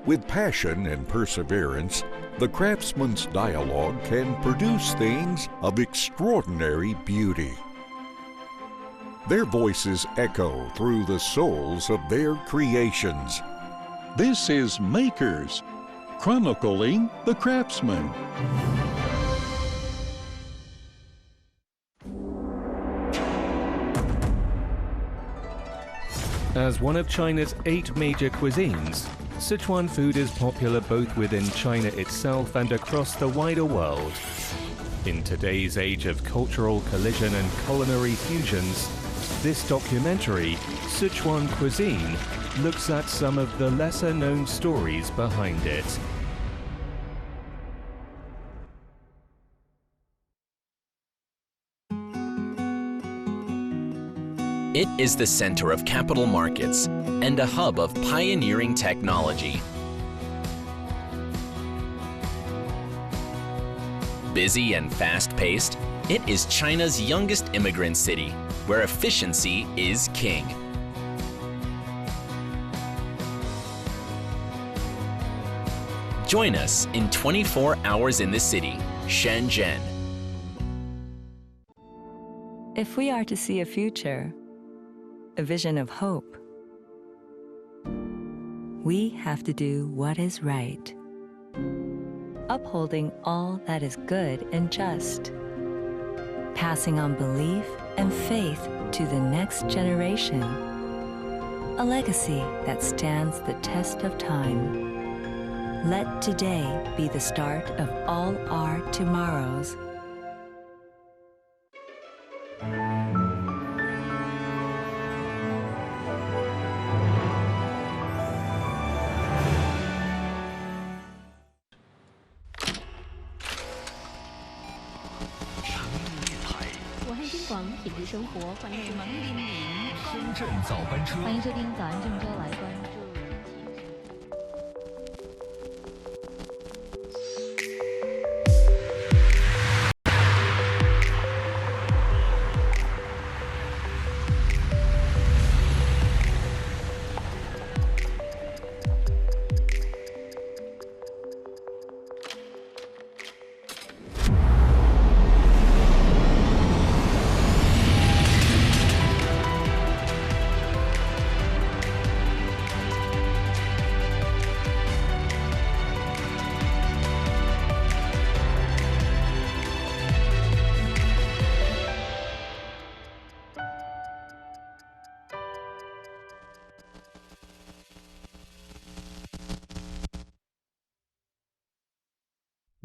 With passion and perseverance, the craftsman's dialogue can produce things of extraordinary beauty. Their voices echo through the souls of their creations. This is Makers, chronicling the craftsman. As one of China's 8 major cuisines, Sichuan food is popular both within China itself and across the wider world. In today's age of cultural collision and culinary fusions, this documentary, Sichuan Cuisine, looks at some of the lesser-known stories behind it. It is the center of capital markets and a hub of pioneering technology. Busy and fast-paced, it is China's youngest immigrant city, where efficiency is king. Join us in 24 Hours in the City, Shenzhen. If we are to see a future, a vision of hope, we have to do what is right, upholding all that is good and just, passing on belief and faith to the next generation, a legacy that stands the test of time. Let today be the start of all our tomorrows.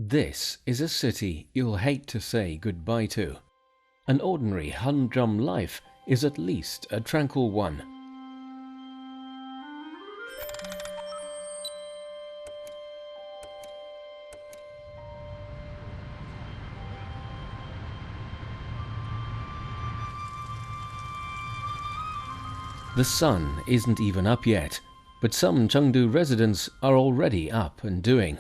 This is a city you'll hate to say goodbye to. An ordinary humdrum life is at least a tranquil one. The sun isn't even up yet, but some Chengdu residents are already up and doing.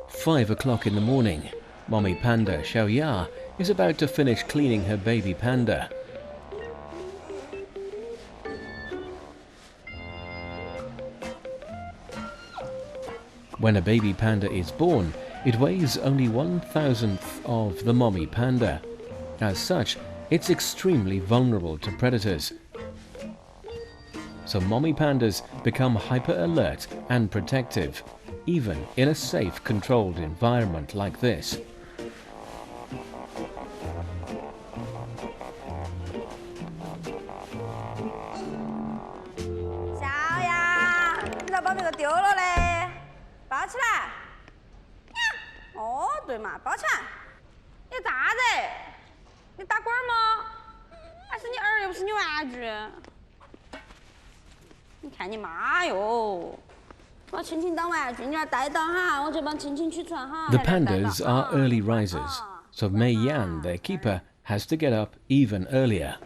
"5 o'clock in the morning, mommy panda Xiaoya is about to finish cleaning her baby panda. When a baby panda is born, it weighs only 1/1000th of the mommy panda. As such, it's extremely vulnerable to predators. So mommy pandas become hyper-alert and protective, even in a safe, controlled environment like this. The pandas are early risers, so Mei Yan, their keeper, has to get up even earlier.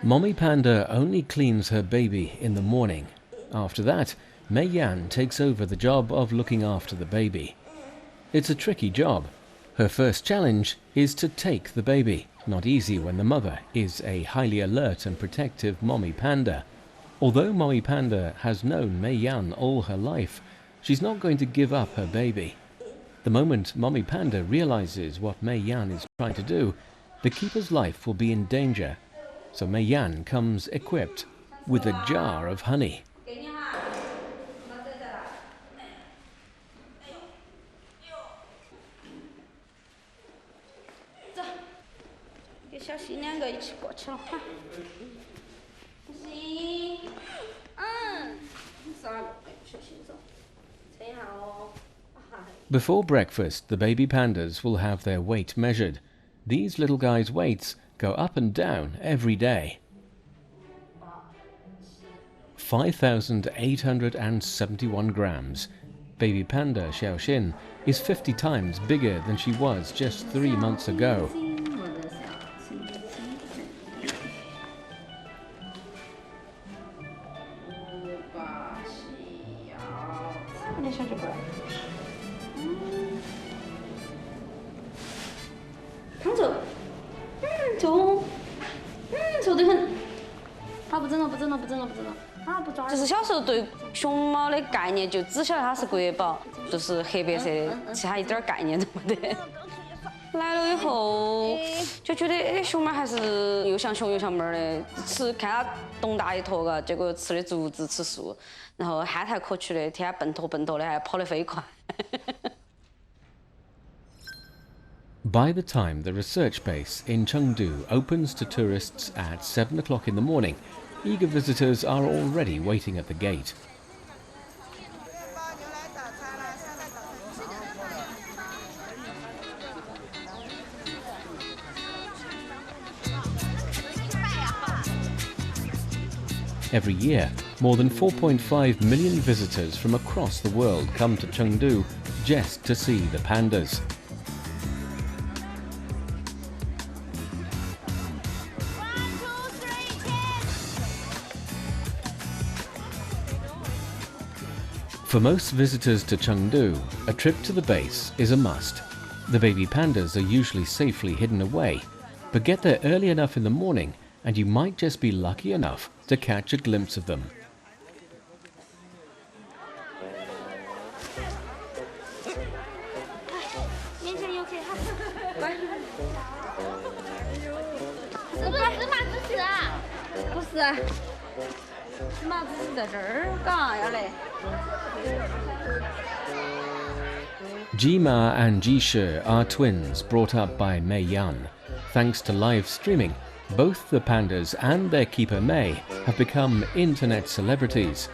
Mommy panda only cleans her baby in the morning, After that, Mei Yan takes over the job of looking after the baby. It's a tricky job. Her first challenge is to take the baby. Not easy when the mother is a highly alert and protective mommy panda. Although mommy panda has known Mei Yan all her life, she's not going to give up her baby. The moment mommy panda realizes what Mei Yan is trying to do, the keeper's life will be in danger. So Mei Yan comes equipped with a jar of honey. 谁好哦。 Before breakfast, the baby pandas will have their weight measured. These little guys' weights go up and down every day. 5,871 grams. Baby panda Xiaoxin is 50 times bigger than she was just 3 months ago. Ah, 就是小时候对熊猫的概念就只晓得它是国宝，就是黑白色的，其他一点概念都没得。来了以后就觉得，哎，熊猫还是又像熊又像猫的，看它东大一坨个，结果吃的竹子吃树，然后憨态可掬的，天天蹦跶的，还跑得飞快。By the time the research base in Chengdu opens to tourists at 7 o'clock in the morning, eager visitors are already waiting at the gate. Every year, more than 4.5 million visitors from across the world come to Chengdu just to see the pandas. For most visitors to Chengdu, a trip to the base is a must. The baby pandas are usually safely hidden away, but get there early enough in the morning and you might just be lucky enough to catch a glimpse of them. Jima and Jishe are twins brought up by Mei Yan. Thanks to live streaming, both the pandas and their keeper Mei have become internet celebrities.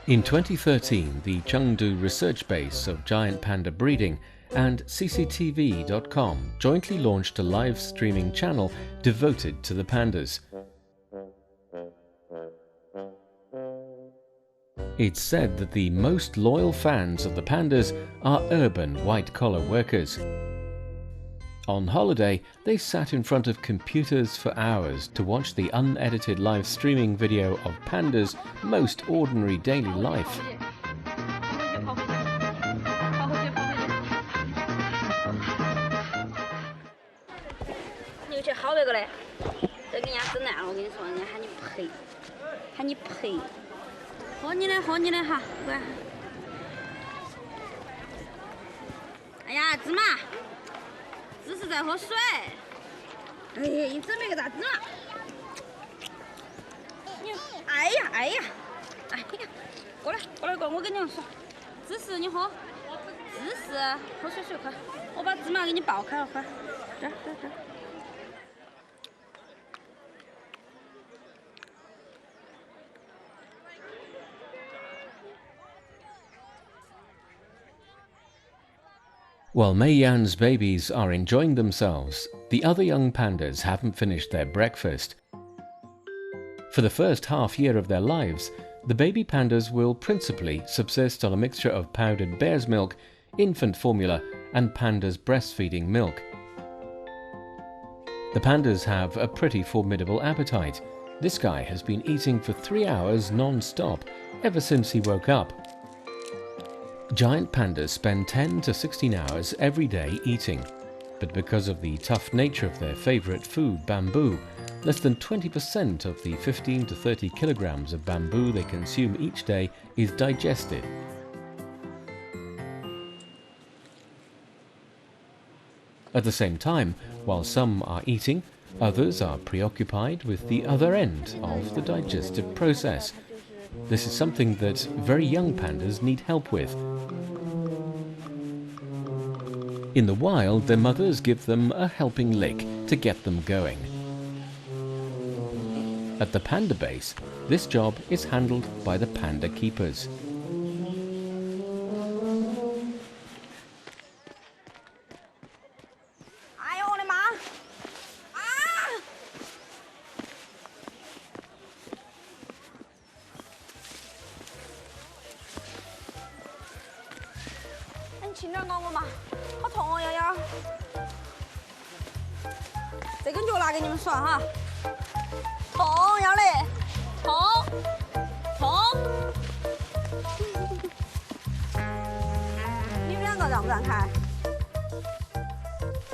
In 2013, the Chengdu research base of giant panda breeding and CCTV.com jointly launched a live streaming channel devoted to the pandas. It's said that the most loyal fans of the pandas are urban white-collar workers. On holiday, they sat in front of computers for hours to watch the unedited live streaming video of pandas' most ordinary daily life. While Mei Yan's babies are enjoying themselves, the other young pandas haven't finished their breakfast. For the first half year of their lives, the baby pandas will principally subsist on a mixture of powdered bear's milk, infant formula, and pandas' breastfeeding milk. The pandas have a pretty formidable appetite. This guy has been eating for 3 hours non-stop ever since he woke up. Giant pandas spend 10 to 16 hours every day eating, but because of the tough nature of their favorite food, bamboo, less than 20% of the 15 to 30 kilograms of bamboo they consume each day is digested. At the same time, while some are eating, others are preoccupied with the other end of the digestive process. This is something that very young pandas need help with. In the wild, their mothers give them a helping lick to get them going. At the panda base, this job is handled by the panda keepers.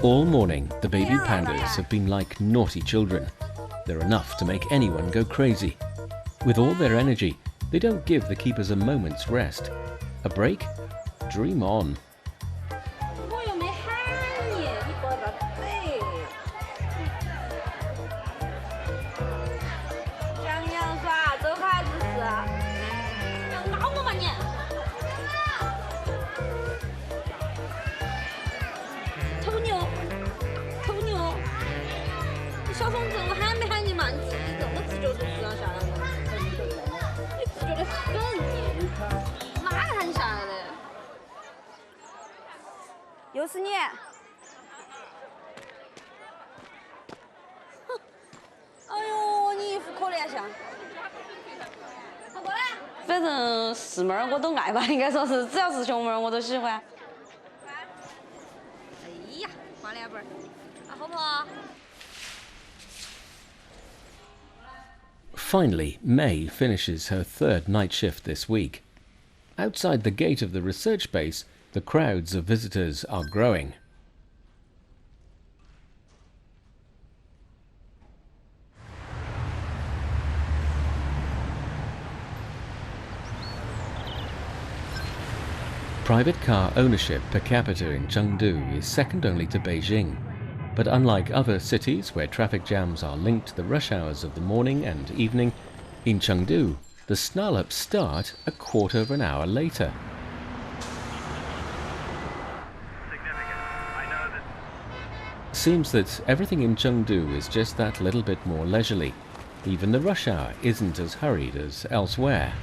All morning, the baby pandas have been like naughty children. They're enough to make anyone go crazy. With all their energy, they don't give the keepers a moment's rest. A break? Dream on.反正四妹儿我都爱吧，应该说是，只要是熊妹儿我都喜欢。哎呀，花两本儿，好不好？ Finally, May finishes her third night shift this week. Outside the gate of the research base, the crowds of visitors are growing. Private car ownership per capita in Chengdu is second only to Beijing. But unlike other cities where traffic jams are linked to the rush hours of the morning and evening, in Chengdu, the snarl-ups start a quarter of an hour later. Seems that everything in Chengdu is just that little bit more leisurely. Even the rush hour isn't as hurried as elsewhere.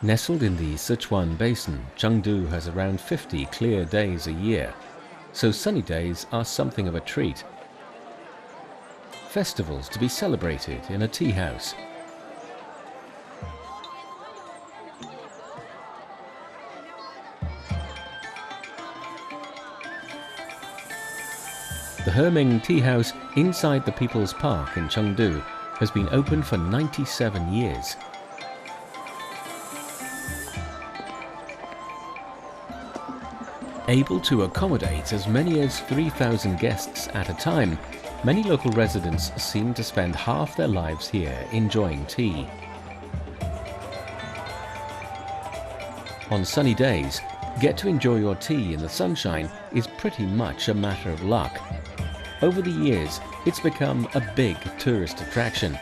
Nestled in the Sichuan Basin, Chengdu has around 50 clear days a year, so sunny days are something of a treat. Festivals to be celebrated in a tea house. The Heming Tea House inside the People's Park in Chengdu has been open for 97 years. Able to accommodate as many as 3,000 guests at a time, many local residents seem to spend half their lives here enjoying tea. On sunny days, get to enjoy your tea in the sunshine is pretty much a matter of luck. Over the years, it's become a big tourist attraction.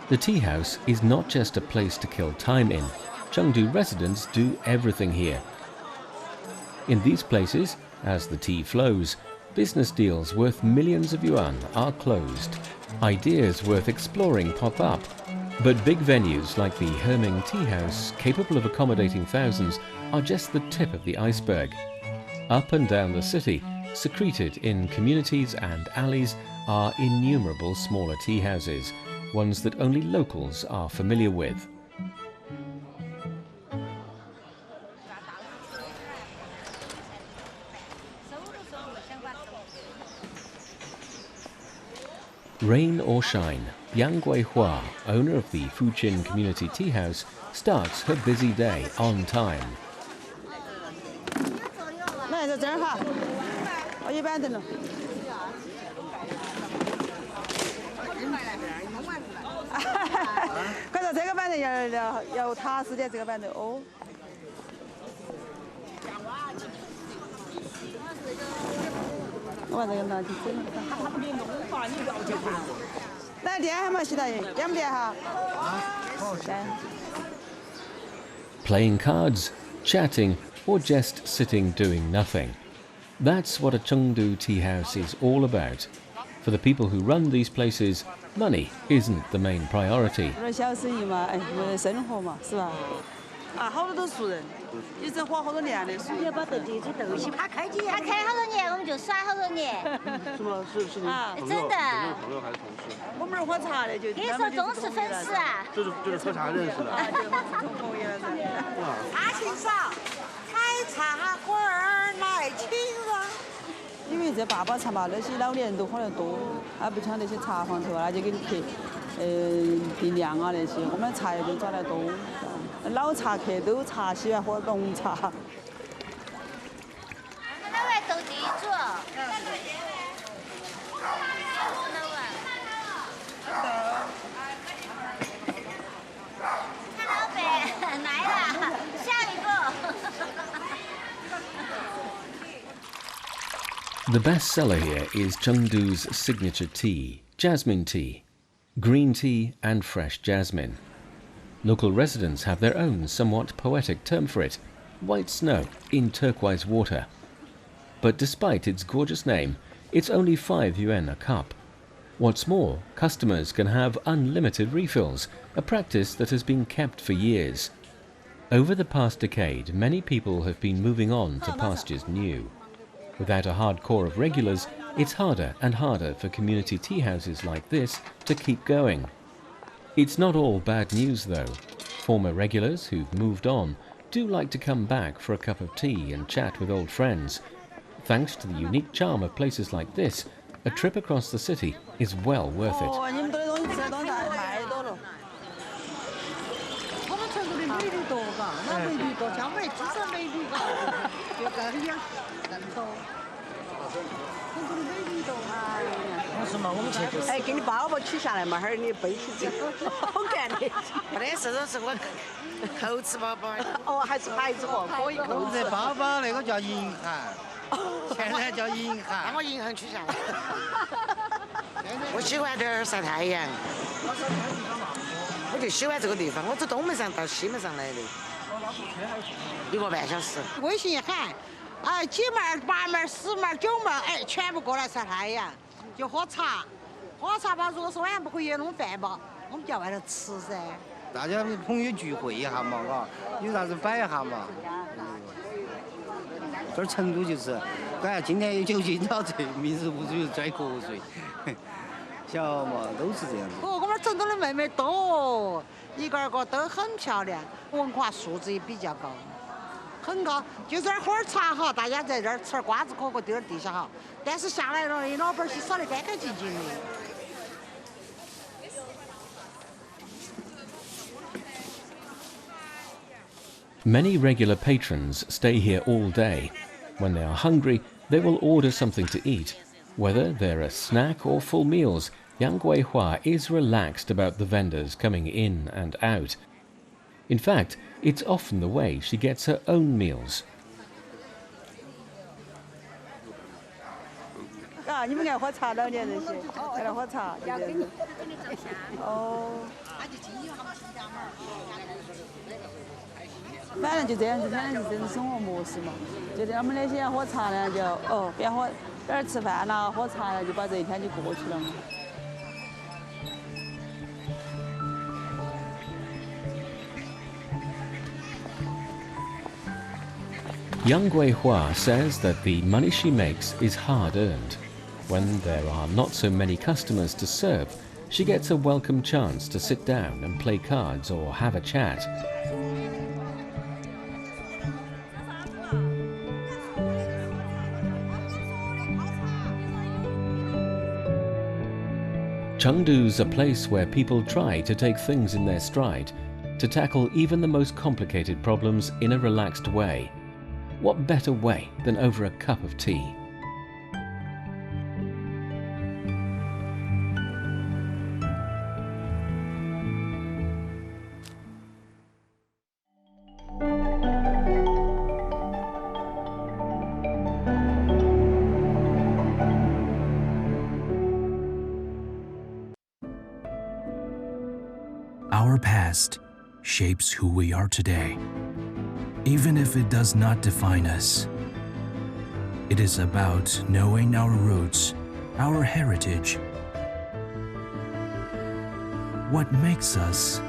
The tea house is not just a place to kill time in. Chengdu residents do everything here. In these places, as the tea flows, business deals worth millions of yuan are closed. Ideas worth exploring pop up. But big venues like the Herming Tea House, capable of accommodating thousands, are just the tip of the iceberg. Up and down the city, secreted in communities and alleys, are innumerable smaller tea houses, ones that only locals are familiar with. Rain or shine, Yang Guihua, owner of the Fujian Community Tea House, starts her busy day on time. Playing cards, chatting, or just sitting doing nothing. That's what a Chengdu tea house is all about. For the people who run these places, money isn't the main priority. 啊，好多都熟人，一直活好多年的。你要把这地址斗起，他开好多年，我们就耍好多年。是吗？是你朋友？真的。朋友还是同事？我们是喝茶的，就。你说忠实粉丝啊？就是喝茶认识的。同朋友了。茶清爽，采茶馆儿来请啊。因为这爸爸茶嘛，那些老年人都喝得多，还不像那些茶房头那就给你刻，定量啊那些，我们茶叶都找得多。 老茶客都茶喜欢喝浓茶。我们老外斗地主。看老板来了，下一个。The best seller here is Chengdu's signature tea, jasmine tea, green tea and fresh jasmine. Local residents have their own somewhat poetic term for it, white snow in turquoise water. But despite its gorgeous name, it's only 5 yuan a cup. What's more, customers can have unlimited refills, a practice that has been kept for years. Over the past decade, many people have been moving on to pastures new. Without a hard core of regulars, it's harder and harder for community tea houses like this to keep going. It's not all bad news though. Former regulars who've moved on do like to come back for a cup of tea and chat with old friends. Thanks to the unique charm of places like this, a trip across the city is well worth it. Many regular patrons stay here all day. When they are hungry, they will order something to eat. Whether they're a snack or full meals, Yang Guihua is relaxed about the vendors coming in and out. In fact, it's often the way she gets her own meals. 反正就这样子，反正就这种生活模式嘛。就我们那些喝茶呢，就边喝边儿吃饭啦，喝茶啦，就把这一天就过去了嘛。Yang Guihua says that the money she makes is hard-earned. When there are not so many customers to serve, she gets a welcome chance to sit down and play cards or have a chat. Chengdu's a place where people try to take things in their stride, to tackle even the most complicated problems in a relaxed way. What better way than over a cup of tea? Our past shapes who we are today, even if it does not define us. It is about knowing our roots, our heritage. What makes us,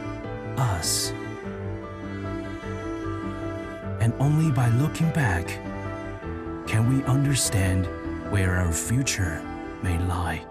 us. And only by looking back can we understand where our future may lie.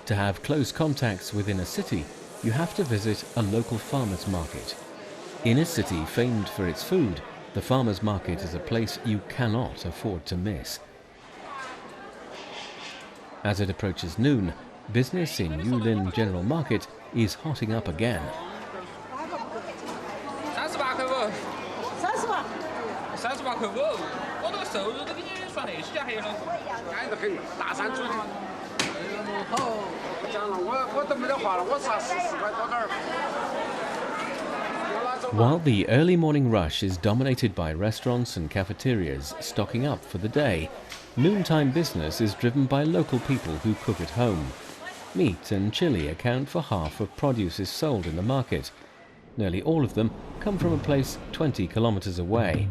To have close contacts within a city, you have to visit a local farmer's market. In a city famed for its food, the farmer's market is a place you cannot afford to miss. As it approaches noon, business in Yulin General Market is hotting up again. 'While the early morning rush is dominated by restaurants and cafeterias stocking up for the day, noontime business is driven by local people who cook at home. Meat and chili account for half of produce sold in the market. Nearly all of them come from a place 20 kilometers away.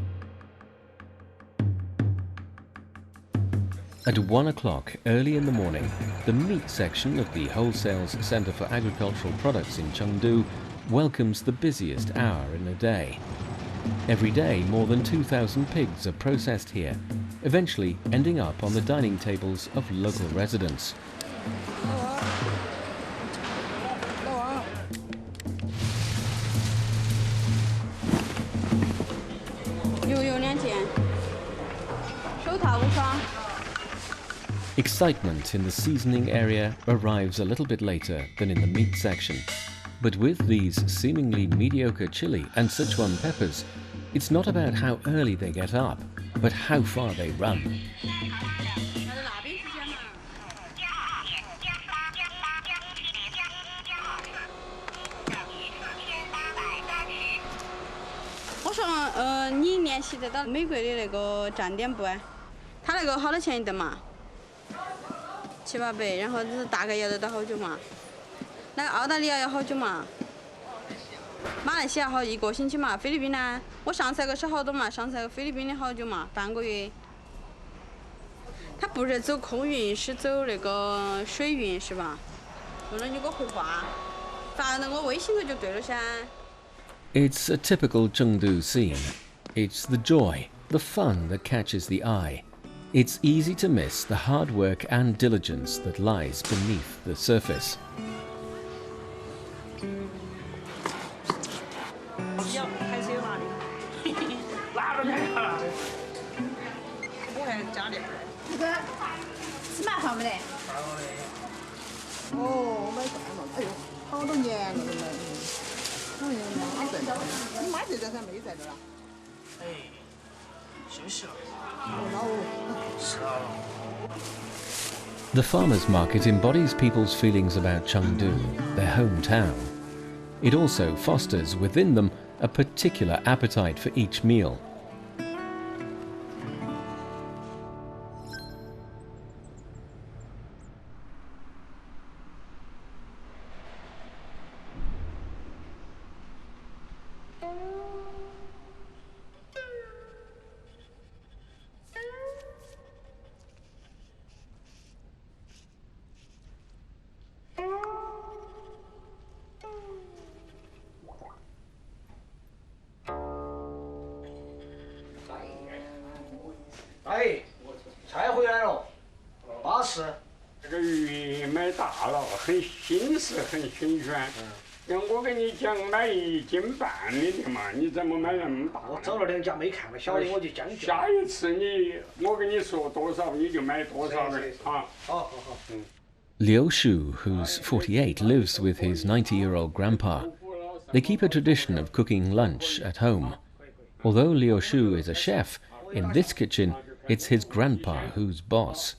At 1 o'clock early in the morning, the meat section of the Wholesales Center for Agricultural Products in Chengdu welcomes the busiest hour in a day. Every day, more than 2,000 pigs are processed here, eventually ending up on the dining tables of local residents. Excitement in the seasoning area arrives a little bit later than in the meat section. But with these seemingly mediocre chili and Sichuan peppers, it's not about how early they get up, but how far they run. It's a typical Chengdu scene. It's the joy, the fun that catches the eye. It's easy to miss the hard work and diligence that lies beneath the surface. 要还是有辣的，哪个没辣的？我还加点。这个是麻花没得？哦，买断了，哎呦，好多年了都买。哎呀妈在，你妈就在这没在这啊？哎，休息了。是啊。The farmers' market embodies people's feelings about Chengdu, their hometown. It also fosters within them a particular appetite for each meal.哎，菜回来了，巴适。这个鱼买大了，很新式，很新鲜。像我跟你讲买1斤半的嘛，你怎么买那么大？我找了2家没看了，小的我就将就。下一次我跟你说多少，你就买多少的啊。好。Liu Shu, who's 48, lives with his 90-year-old grandpa. They keep a tradition of cooking lunch at home. Although Liu Shu is a chef, in this kitchen, it's his grandpa who's boss.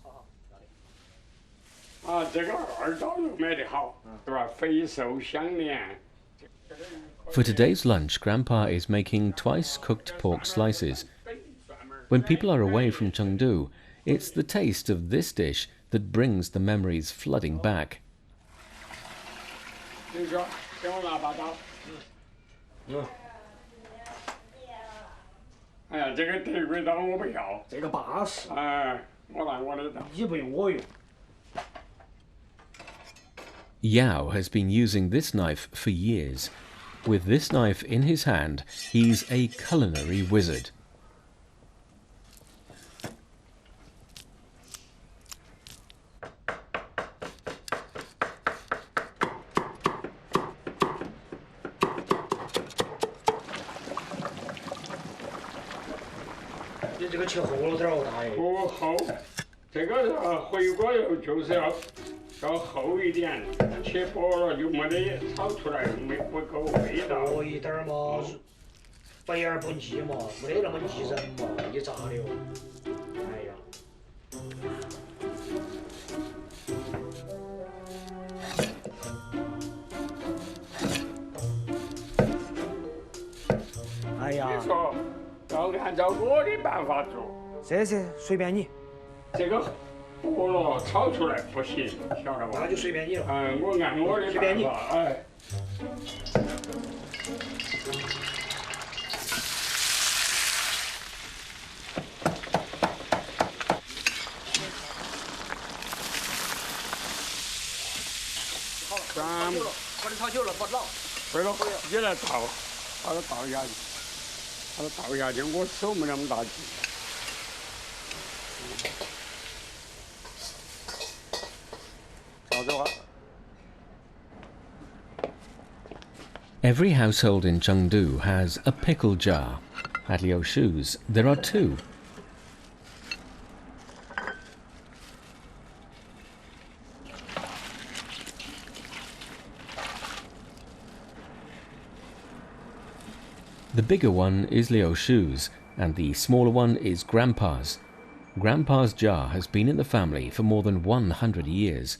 这个2刀肉买得好，对吧？肥瘦相连。For today's lunch, Grandpa is making twice-cooked pork slices. When people are away from Chengdu, it's the taste of this dish that brings the memories flooding back. 你说，给我拿把刀。哎呀，这个德国刀我不要。这个巴适。哎，我拿我的刀。你不用我用。Yao has been using this knife for years. With this knife in his hand, he's a culinary wizard.你这个切厚了点哦，大爷。不厚，这个回锅肉就是要厚一点，切薄了就没得炒出来不够味道。薄一点嘛，白而不腻嘛，没得那么腻人嘛，你咋的哦？哎呀。哎呀。你说要按照我的办法做。这随便你。这个薄了炒出来不行，晓得吧？那就随便你了。我按我的办法，哎。好了，把它炒久了不老。对了，你来倒，把它倒下去，把它倒下去，我手没那么大劲。Every household in Chengdu has a pickle jar. At Liu Shu's, there are 2. The bigger one is Liu Shu's, and the smaller one is Grandpa's. Grandpa's jar has been in the family for more than 100 years.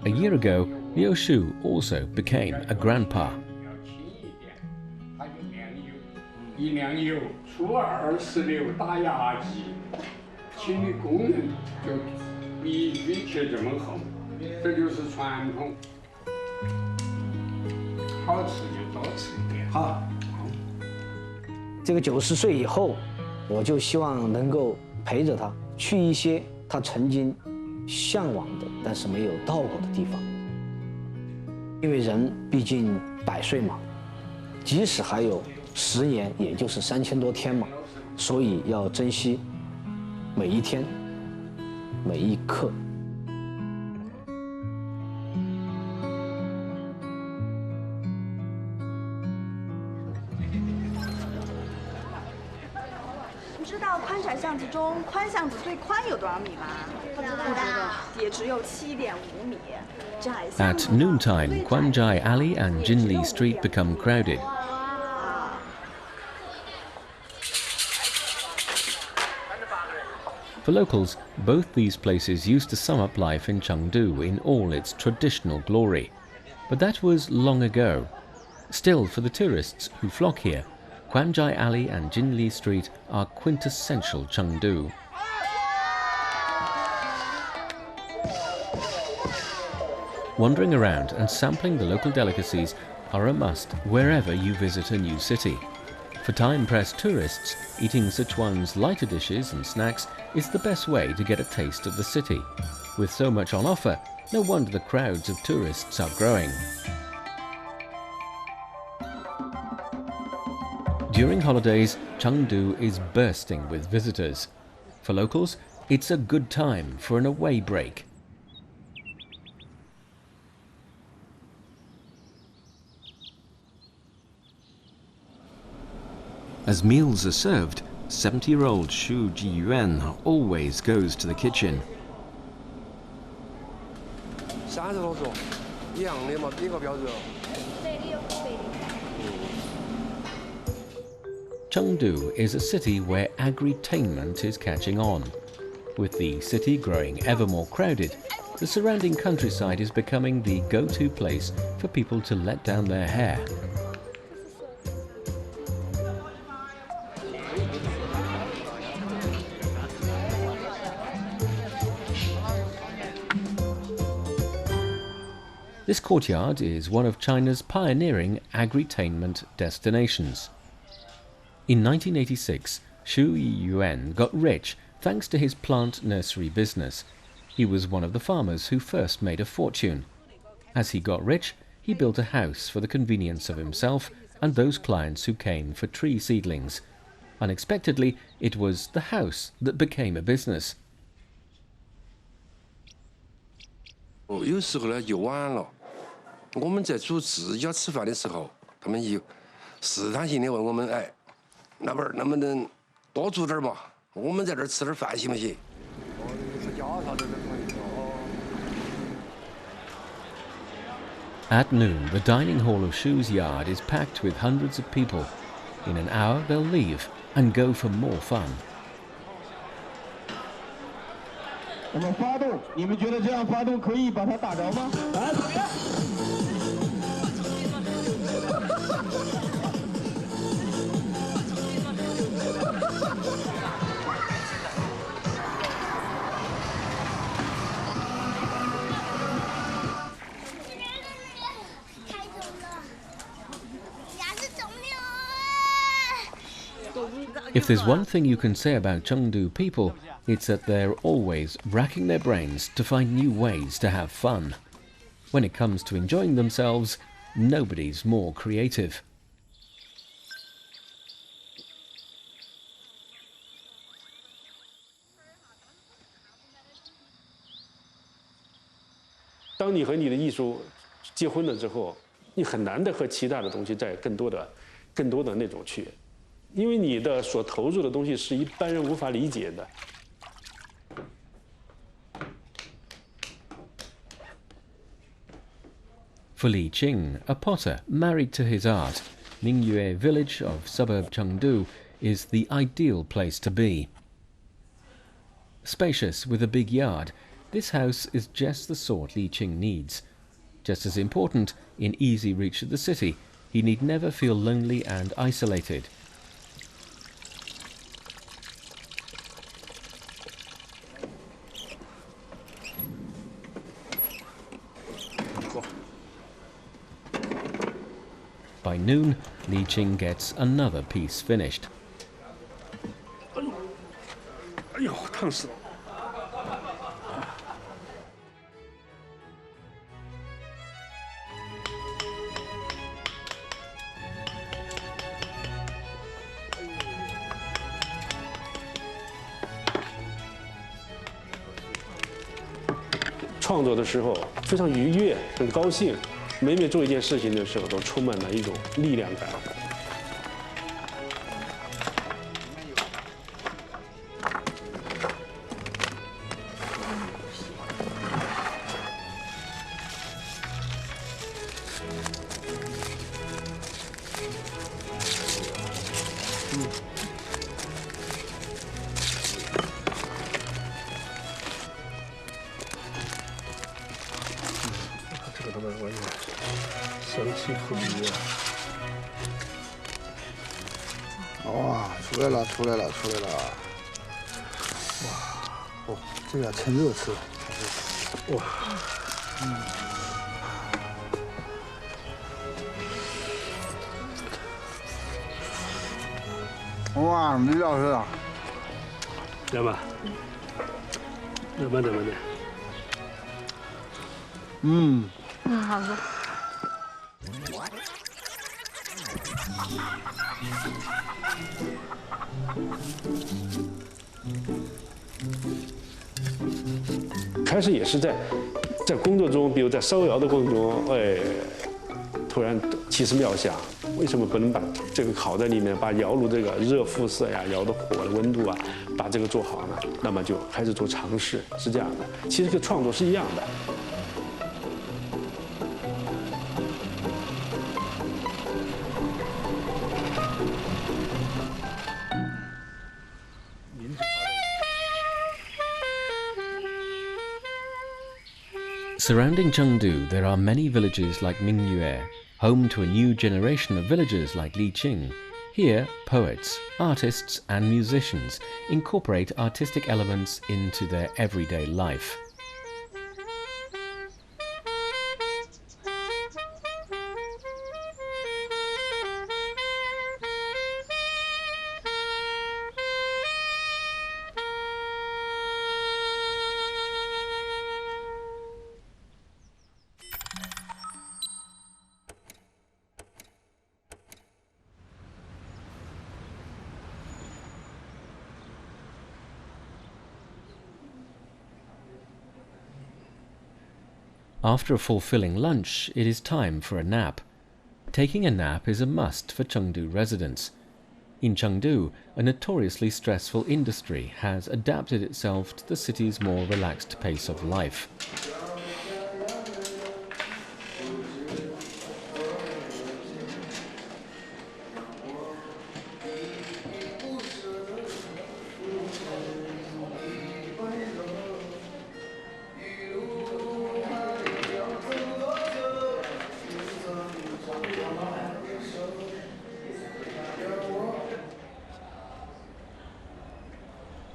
A year ago, Liu Shu also became a grandpa. 1两油，初26打牙祭，清理工人就必须切这么厚，这就是传统。好吃就多吃一点。好。这个90岁以后，我就希望能够陪着他去一些他曾经向往的，但是没有到过的地方。因为人毕竟100岁嘛，即使还有10年，也就是3000多天嘛，所以要珍惜每一天，每一刻。你知道宽窄巷子中宽巷子最宽有多少米吗？不知道，也只有7.5米。 At noontime, Quanjai Alley and Jinli Street become crowded. For locals, both these places used to sum up life in Chengdu in all its traditional glory. But that was long ago. Still, for the tourists who flock here, Quanjai Alley and Jinli Street are quintessential Chengdu. Wandering around and sampling the local delicacies are a must wherever you visit a new city. For time-pressed tourists, eating Sichuan's lighter dishes and snacks is the best way to get a taste of the city. With so much on offer, no wonder the crowds of tourists are growing. During holidays, Chengdu is bursting with visitors. For locals, it's a good time for an away break. As meals are served, 70-year-old Xu Jiyuan always goes to the kitchen. Chengdu is a city where agritainment is catching on. With the city growing ever more crowded, the surrounding countryside is becoming the go-to place for people to let down their hair. This courtyard is one of China's pioneering agritainment destinations. In 1986, Xu Yiyuan got rich thanks to his plant nursery business. He was one of the farmers who first made a fortune. As he got rich, he built a house for the convenience of himself and those clients who came for tree seedlings. Unexpectedly, it was the house that became a business. 有时候呢就晚了。我们在煮自己要吃饭的时候，他们一试探性的问我们：“哎，老板儿能不能多煮点儿嘛？我们在这儿吃点饭行不行？” At noon, the dining hall of Shu's yard is packed with hundreds of people. In an hour, they'll leave and go for more fun. 我们发动，你们觉得这样发动可以把它打着吗？来，怎么样？ If there's one thing you can say about Chengdu people, it's that they're always racking their brains to find new ways to have fun. When it comes to enjoying themselves, nobody's more creative. "当你和你的艺术结婚了之后，你很难的和其他的东西在更多的那种去。 因为你的所投入的东西是一般人无法理解的。For Li Qing, a potter married to his art, Ningyue village of suburb Chengdu is the ideal place to be. Spacious with a big yard, this house is just the sort Li Qing needs. Just as important, in easy reach of the city, he need never feel lonely and isolated. By noon, Li Qing gets another piece finished. 哎呦，烫死了！创作的时候非常愉悦，很高兴，每做一件事情的时候都充满了一种力量感。这个他妈完全神气不一样。哇，出来了，出来了，出来了！哇，哦，这个要趁热吃。哇，哇，李老师啊，来吧，慢点，慢点。好的。开始也是在工作中，比如在烧窑的过程中，突然奇思妙想，为什么不能把这个烤在里面，把窑炉这个热辐射呀、窑的火的温度啊，把这个做好呢？那么就开始做尝试，是这样的。其实跟创作是一样的。Surrounding Chengdu, there are many villages like Mingyue, home to a new generation of villagers like Liqing. Here, poets, artists and musicians incorporate artistic elements into their everyday life. After a fulfilling lunch, it is time for a nap. Taking a nap is a must for Chengdu residents. In Chengdu, a notoriously stressful industry has adapted itself to the city's more relaxed pace of life.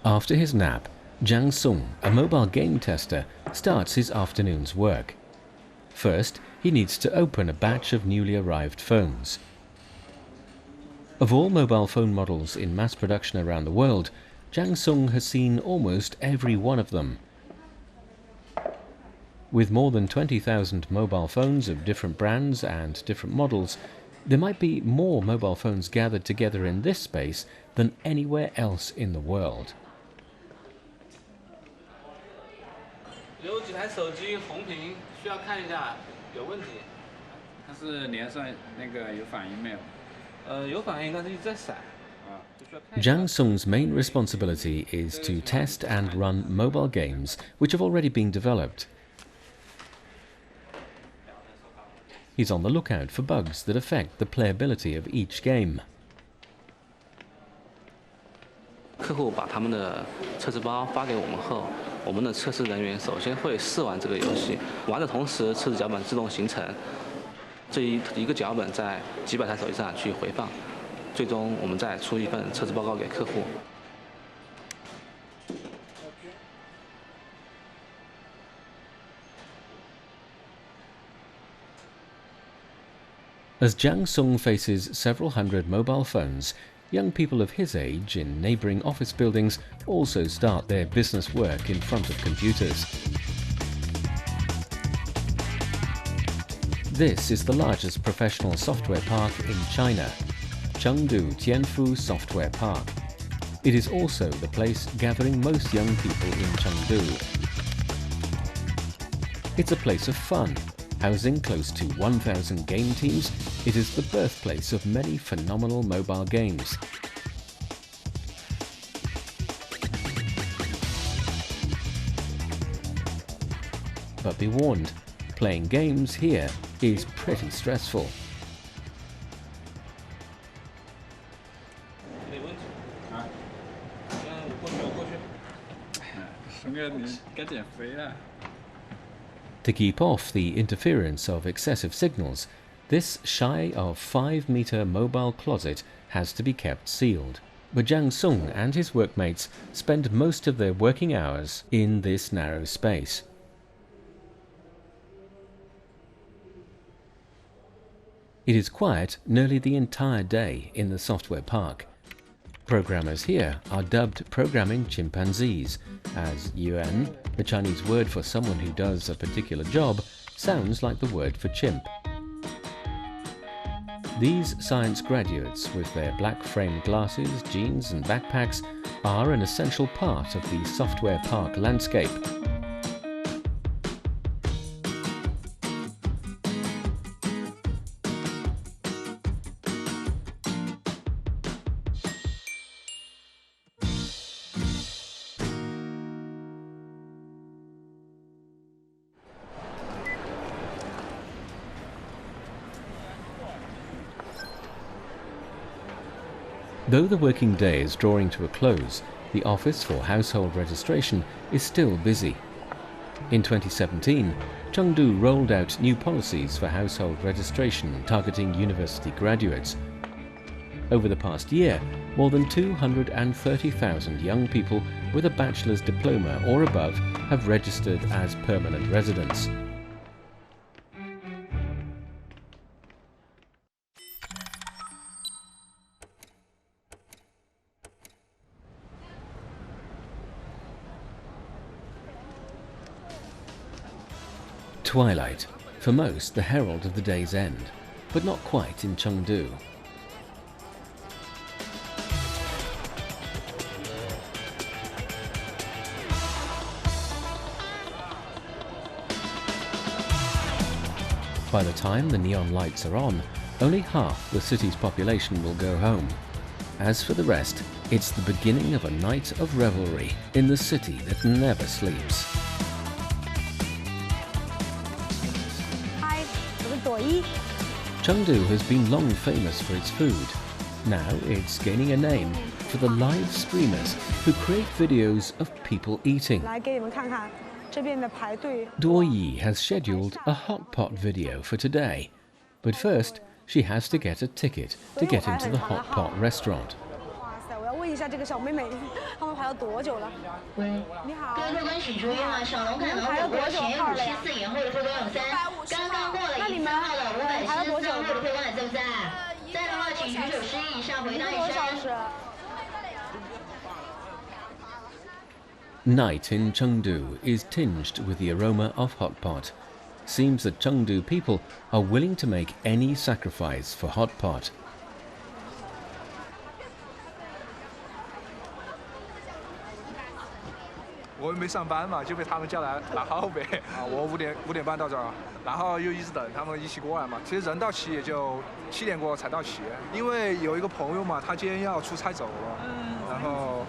After his nap, Jiang Sung, a mobile game tester, starts his afternoon's work. First, he needs to open a batch of newly arrived phones. Of all mobile phone models in mass production around the world, Jiang Sung has seen almost every one of them. With more than 20,000 mobile phones of different brands and different models, there might be more mobile phones gathered together in this space than anywhere else in the world. 有几台手机红屏，需要看一下，有问题。它是连上那个有反应没有？有反应，但是一直在闪。Jiang Sung's main responsibility is to test and run mobile games which have already been developed. He's on the lookout for bugs that affect the playability of each game. 客户把他们的测试包发给我们后，我们的测试人员首先会试玩这个游戏，玩的同时，测试脚本自动形成。这一个脚本在几百台手机上去回放，最终我们再出一份测试报告给客户。 As Jiang Sung faces several hundred mobile phones, young people of his age in neighbouring office buildings also start their business work in front of computers. This is the largest professional software park in China, Chengdu Tianfu Software Park. It is also the place gathering most young people in Chengdu. It's a place of fun. Housing close to 1,000 game teams, it is the birthplace of many phenomenal mobile games. But be warned, playing games here is pretty stressful. To keep off the interference of excessive signals, this shy of 5-meter mobile closet has to be kept sealed. But Jiang Sung and his workmates spend most of their working hours in this narrow space. It is quiet nearly the entire day in the software park. Programmers here are dubbed programming chimpanzees, as yuan, the Chinese word for someone who does a particular job, sounds like the word for chimp. These science graduates, with their black framed glasses, jeans and backpacks, are an essential part of the software park landscape. Though the working day is drawing to a close, the Office for Household Registration is still busy. In 2017, Chengdu rolled out new policies for household registration targeting university graduates. Over the past year, more than 230,000 young people with a bachelor's diploma or above have registered as permanent residents. Twilight, for most the herald of the day's end, but not quite in Chengdu. By the time the neon lights are on, only half the city's population will go home. As for the rest, it's the beginning of a night of revelry in the city that never sleeps. Chengdu has been long famous for its food. Now it's gaining a name for the live streamers who create videos of people eating. Doyi has scheduled a hot pot video for today, but first she has to get a ticket to get into the hot pot restaurant. Night in Chengdu is tinged with the aroma of hot pot. Seems that Chengdu people are willing to make any sacrifice for hot pot.我没上班嘛，就被他们叫来拿号呗。我5点半到这儿，然后又一直等他们一起过来嘛。其实人到齐也就7点过才到齐，因为有一个朋友嘛，他今天要出差走了，然后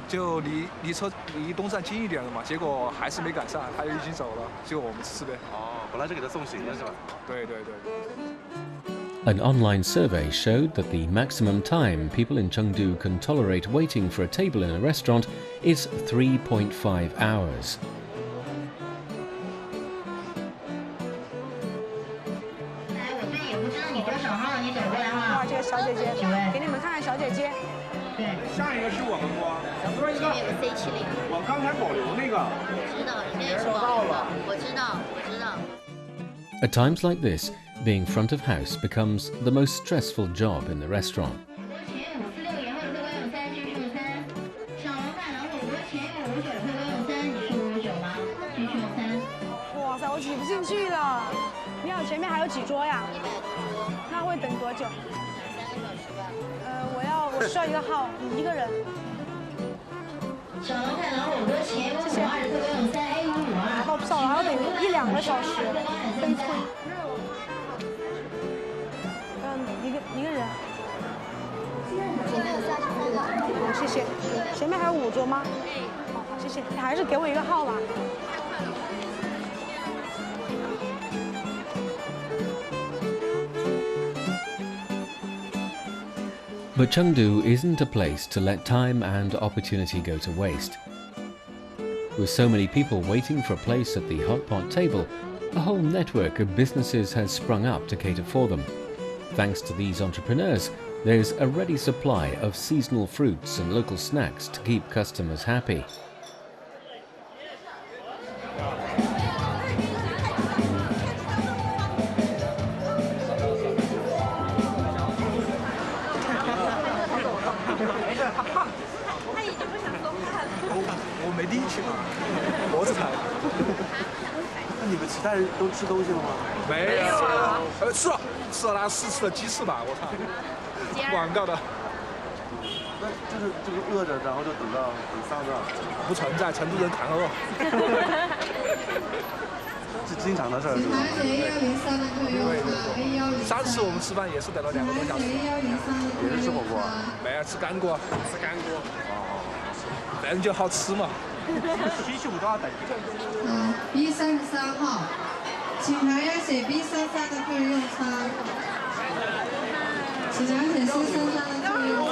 就离东站近一点了嘛，结果还是没赶上，他就已经走了，就我们吃呗。哦，本来就给他送行了是吧？对。An online survey showed that the maximum time people in Chengdu can tolerate waiting for a table in a restaurant is 3.5 hours. At times like this, being front of house becomes the most stressful job in the restaurant. 2个小时，悲催。一个人。好，谢谢。前面还有5桌吗？好，谢谢。你还是给我一个号吧。But Chengdu isn't a place to let time and opportunity go to waste. With so many people waiting for a place at the hot pot table, a whole network of businesses has sprung up to cater for them. Thanks to these entrepreneurs, there's a ready supply of seasonal fruits and local snacks to keep customers happy.都吃东西了吗？没有，吃了那试吃了几次吧，我操，广告的。那就是饿着，然后就等上这儿。不存在，成都人谈饿。是经常的事儿。上次我们吃饭也是等了2个多小时。也是吃火锅？没有，吃干锅。吃干锅。哦，人就好吃嘛。需求多少等？B33号，请还要写 B33的客人用餐。请了解 C33的客人用餐。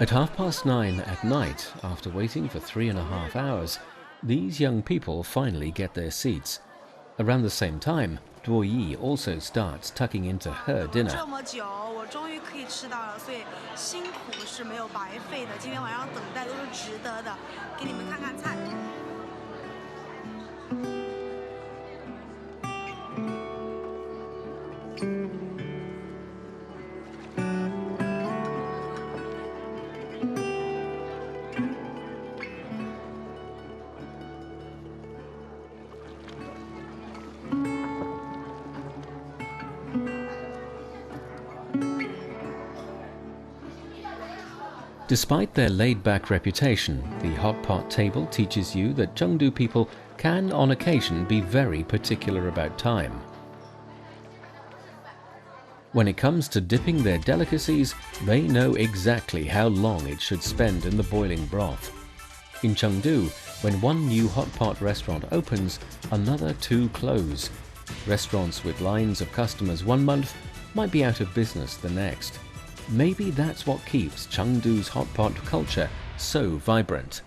At 9:30 at night, after waiting for 3.5 hours, these young people finally get their seats. Around the same time, Duo Yi also starts tucking into her dinner. 这么久，我终于可以吃到了，所以辛苦是没有白费的。今天晚上等待都是值得的。给你们看看菜。Despite their laid-back reputation, the hot pot table teaches you that Chengdu people can, on occasion, be very particular about time. When it comes to dipping their delicacies, they know exactly how long it should spend in the boiling broth. In Chengdu, when one new hot pot restaurant opens, another 2 close. Restaurants with lines of customers one month might be out of business the next. Maybe that's what keeps Chengdu's hot pot culture so vibrant.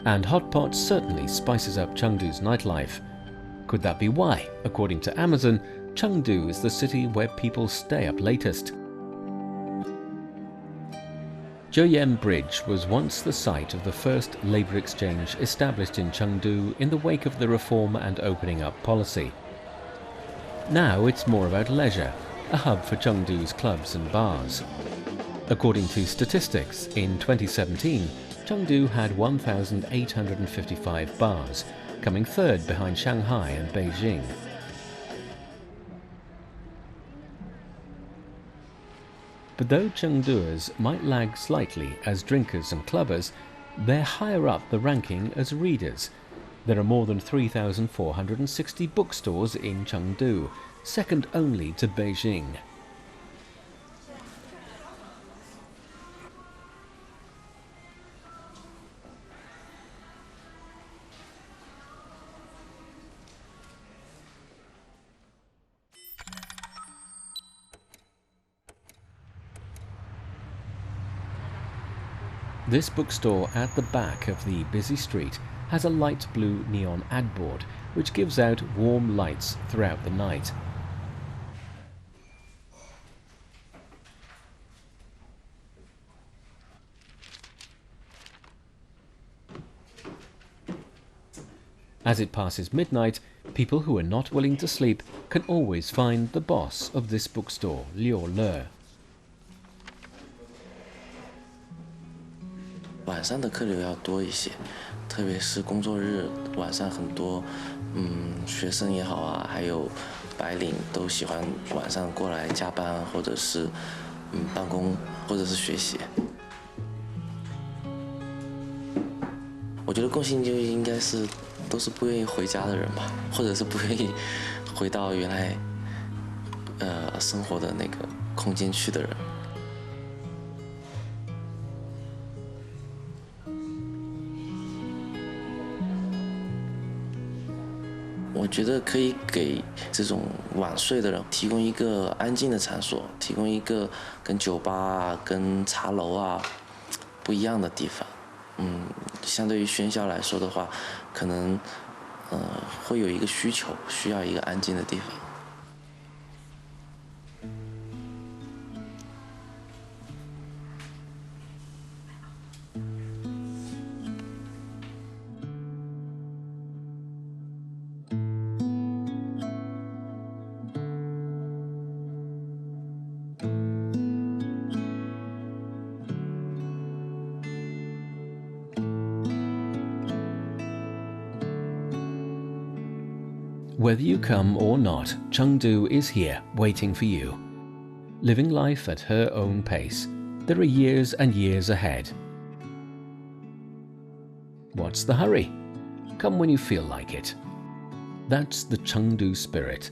And hot pot certainly spices up Chengdu's nightlife. Could that be why, according to Amazon, Chengdu is the city where people stay up latest? Zhouyuan Bridge was once the site of the first labour exchange established in Chengdu in the wake of the reform and opening up policy. Now it's more about leisure, a hub for Chengdu's clubs and bars. According to statistics, in 2017, Chengdu had 1,855 bars, coming third behind Shanghai and Beijing. But though Chengduers might lag slightly as drinkers and clubbers, they're higher up the ranking as readers. There are more than 3,460 bookstores in Chengdu, second only to Beijing. This bookstore at the back of the busy street has a light blue neon ad board which gives out warm lights throughout the night. As it passes midnight, people who are not willing to sleep can always find the boss of this bookstore, Liu Le. 晚上的客流要多一些，特别是工作日晚上很多，学生也好啊，还有白领都喜欢晚上过来加班，或者是办公或者是学习。我觉得共性就应该是都是不愿意回家的人吧，或者是不愿意回到原来生活的那个空间去的人。我觉得可以给这种晚睡的人提供一个安静的场所，提供一个跟酒吧啊、跟茶楼啊不一样的地方。相对于喧嚣来说的话，可能会有一个需求，需要一个安静的地方。Whether you come or not, Chengdu is here waiting for you. Living life at her own pace, there are years and years ahead. What's the hurry? Come when you feel like it. That's the Chengdu spirit.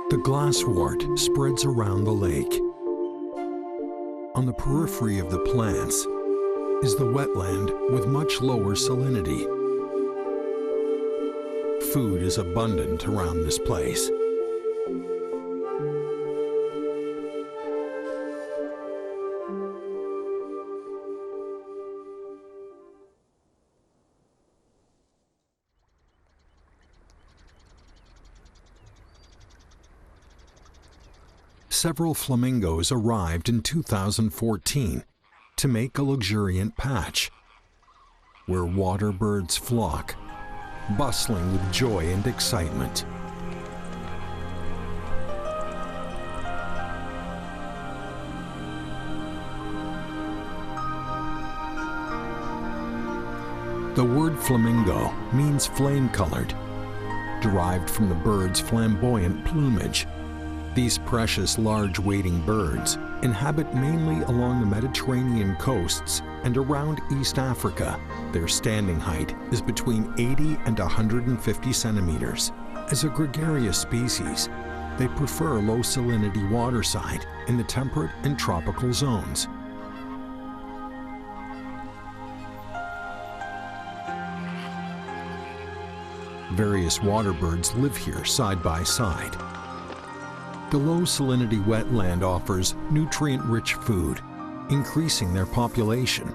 The glasswort spreads around the lake. On the periphery of the plants is the wetland with much lower salinity. Food is abundant around this place. Several flamingos arrived in 2014 to make a luxuriant patch, where water birds flock, bustling with joy and excitement. The word flamingo means flame-colored, derived from the bird's flamboyant plumage. These precious large wading birds inhabit mainly along the Mediterranean coasts and around East Africa. Their standing height is between 80 and 150 centimeters. As a gregarious species, they prefer low salinity waterside in the temperate and tropical zones. Various water birds live here side by side. The low salinity wetland offers nutrient-rich food, increasing their population.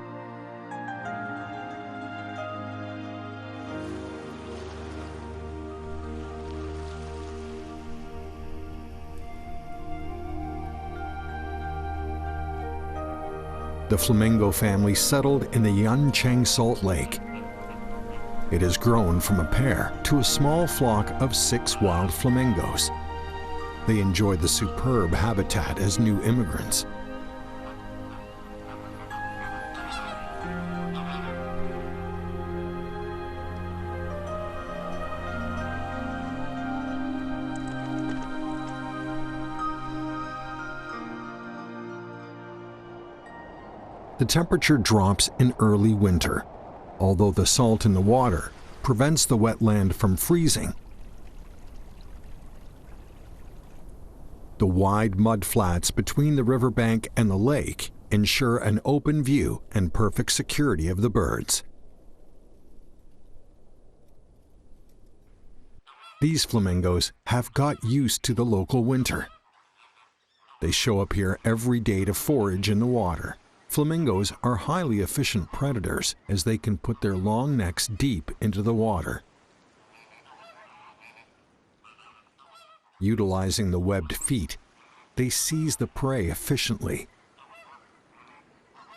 The flamingo family settled in the Yancheng Salt Lake. It has grown from a pair to a small flock of 6 wild flamingos. They enjoy the superb habitat as new immigrants. The temperature drops in early winter, although the salt in the water prevents the wetland from freezing. The wide mud flats between the riverbank and the lake ensure an open view and perfect security of the birds. These flamingos have got used to the local winter. They show up here every day to forage in the water. Flamingos are highly efficient predators as they can put their long necks deep into the water. Utilizing the webbed feet, they seize the prey efficiently.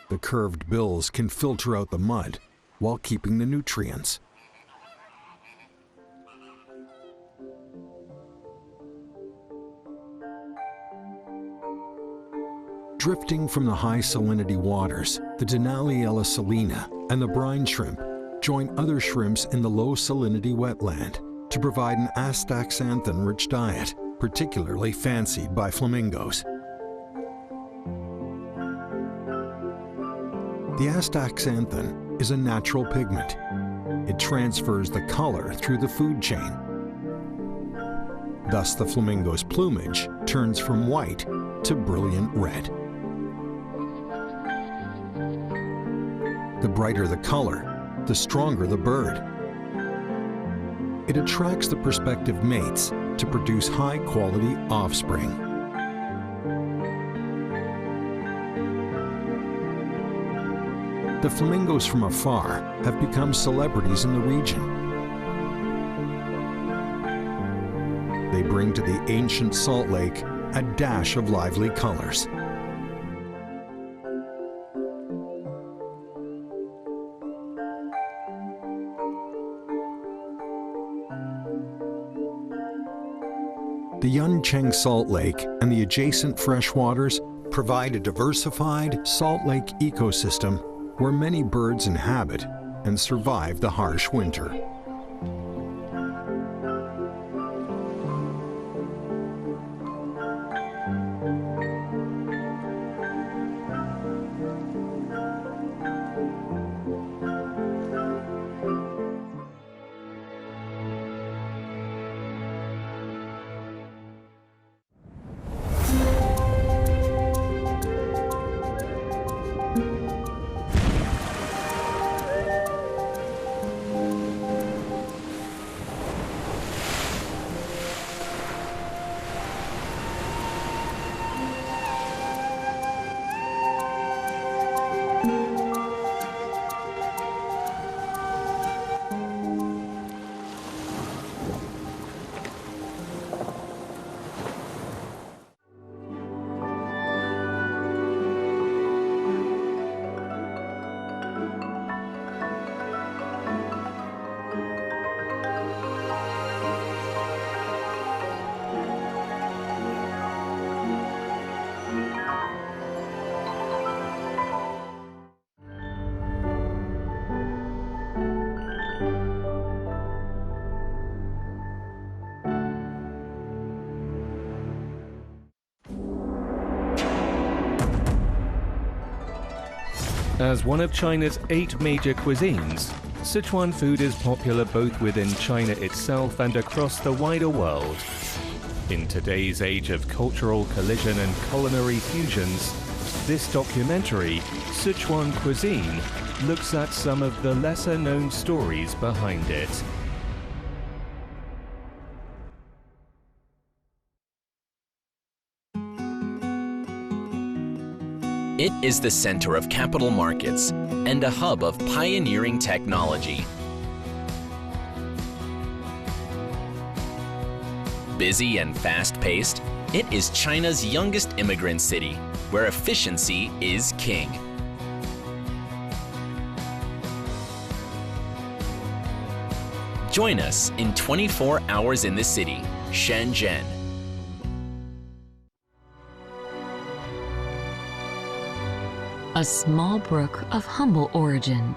The curved bills can filter out the mud while keeping the nutrients. Drifting from the high salinity waters, the Denaliella salina and the brine shrimp join other shrimps in the low salinity wetland to provide an astaxanthin-rich diet, particularly fancied by flamingos. The astaxanthin is a natural pigment. It transfers the color through the food chain. Thus, the flamingo's plumage turns from white to brilliant red. The brighter the color, the stronger the bird. It attracts the prospective mates to produce high-quality offspring. The flamingos from afar have become celebrities in the region. They bring to the ancient salt lake a dash of lively colors. The Yuncheng Salt Lake and the adjacent freshwaters provide a diversified salt lake ecosystem where many birds inhabit and survive the harsh winter. As one of China's 8 major cuisines, Sichuan food is popular both within China itself and across the wider world. In today's age of cultural collision and culinary fusions, this documentary, Sichuan Cuisine, looks at some of the lesser-known stories behind it. It is the center of capital markets and a hub of pioneering technology. Busy and fast-paced, it is China's youngest immigrant city, where efficiency is king. Join us in 24 Hours in the City, Shenzhen. A small brook of humble origin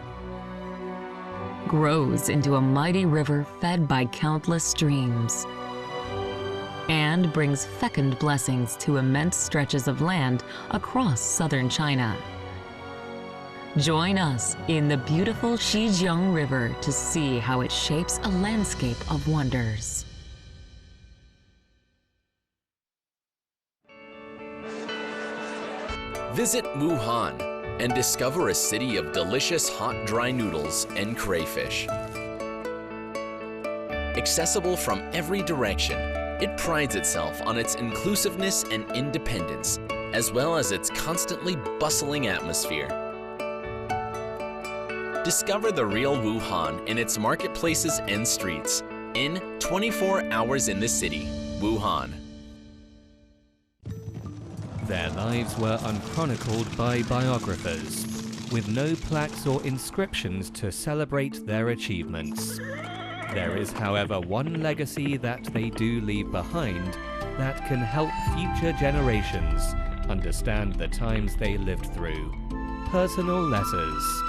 grows into a mighty river fed by countless streams and brings fecund blessings to immense stretches of land across southern China. Join us in the beautiful Xijiang River to see how it shapes a landscape of wonders. Visit Wuhan and discover a city of delicious hot dry noodles and crayfish. Accessible from every direction, it prides itself on its inclusiveness and independence, as well as its constantly bustling atmosphere. Discover the real Wuhan in its marketplaces and streets in 24 Hours in the City, Wuhan. Their lives were unchronicled by biographers, with no plaques or inscriptions to celebrate their achievements. There is, however, one legacy that they do leave behind that can help future generations understand the times they lived through. Personal letters.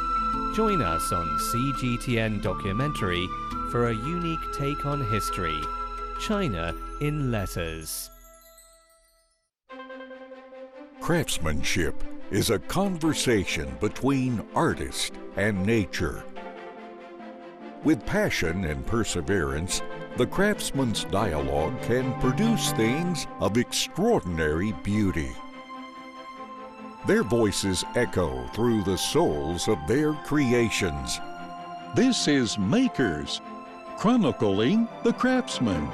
Join us on CGTN Documentary for a unique take on history. China in Letters. Craftsmanship is a conversation between artist and nature. With passion and perseverance, the craftsman's dialogue can produce things of extraordinary beauty. Their voices echo through the souls of their creations. This is Makers, chronicling the craftsman.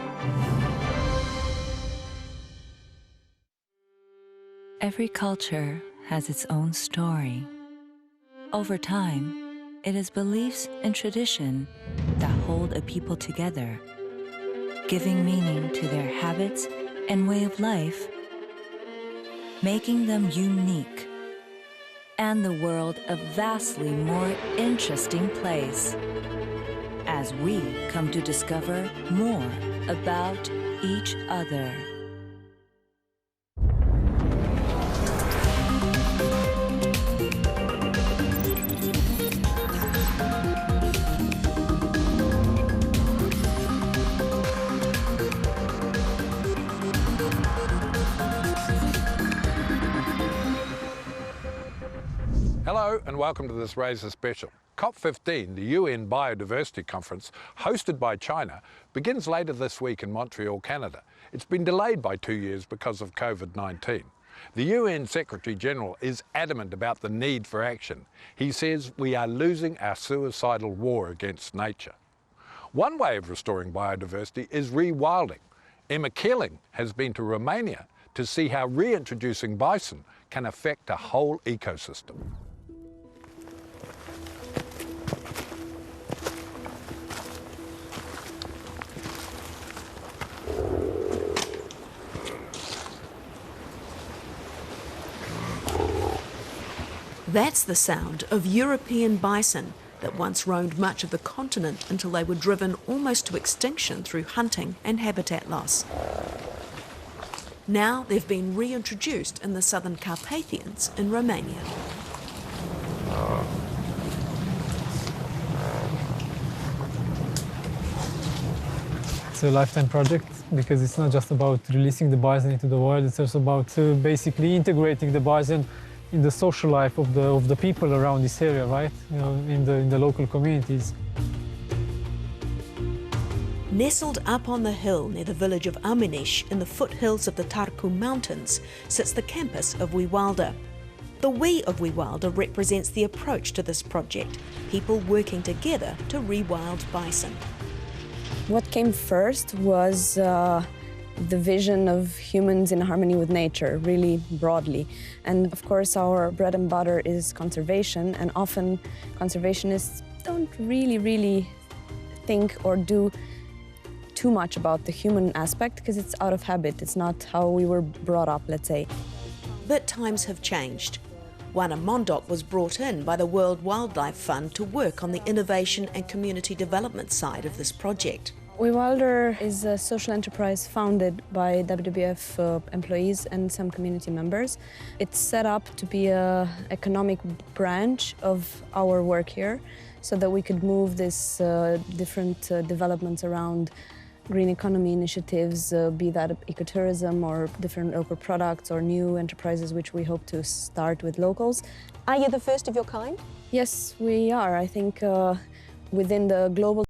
Every culture has its own story. Over time, it is beliefs and tradition that hold a people together, giving meaning to their habits and way of life, making them unique, and the world a vastly more interesting place, as we come to discover more about each other. Hello and welcome to this Razor Special. COP15, the UN Biodiversity Conference, hosted by China, begins later this week in Montreal, Canada. It's been delayed by 2 years because of COVID-19. The UN Secretary General is adamant about the need for action. He says we are losing our suicidal war against nature. One way of restoring biodiversity is rewilding. Emma Keeling has been to Romania to see how reintroducing bison can affect a whole ecosystem. That's the sound of European bison that once roamed much of the continent until they were driven almost to extinction through hunting and habitat loss. Now they've been reintroduced in the southern Carpathians in Romania. It's a lifetime project because it's not just about releasing the bison into the wild, it's also about basically integrating the bison in the social life of the people around this area, right? You know, in the local communities. Nestled up on the hill near the village of Aminish in the foothills of the Tarku Mountains sits the campus of Wewalda. The We of Wewalda represents the approach to this project, people working together to rewild bison. What came first was the vision of humans in harmony with nature, really broadly. And of course, our bread and butter is conservation, and often conservationists don't really think or do too much about the human aspect because it's out of habit. It's not how we were brought up, let's say. But times have changed. Wana Mondok was brought in by the World Wildlife Fund to work on the innovation and community development side of this project. Wewalda is a social enterprise founded by WWF employees and some community members. It's set up to be an economic branch of our work here so that we could move these different developments around green economy initiatives, be that ecotourism or different local products or new enterprises which we hope to start with locals. Are you the first of your kind? Yes, we are. I think within the global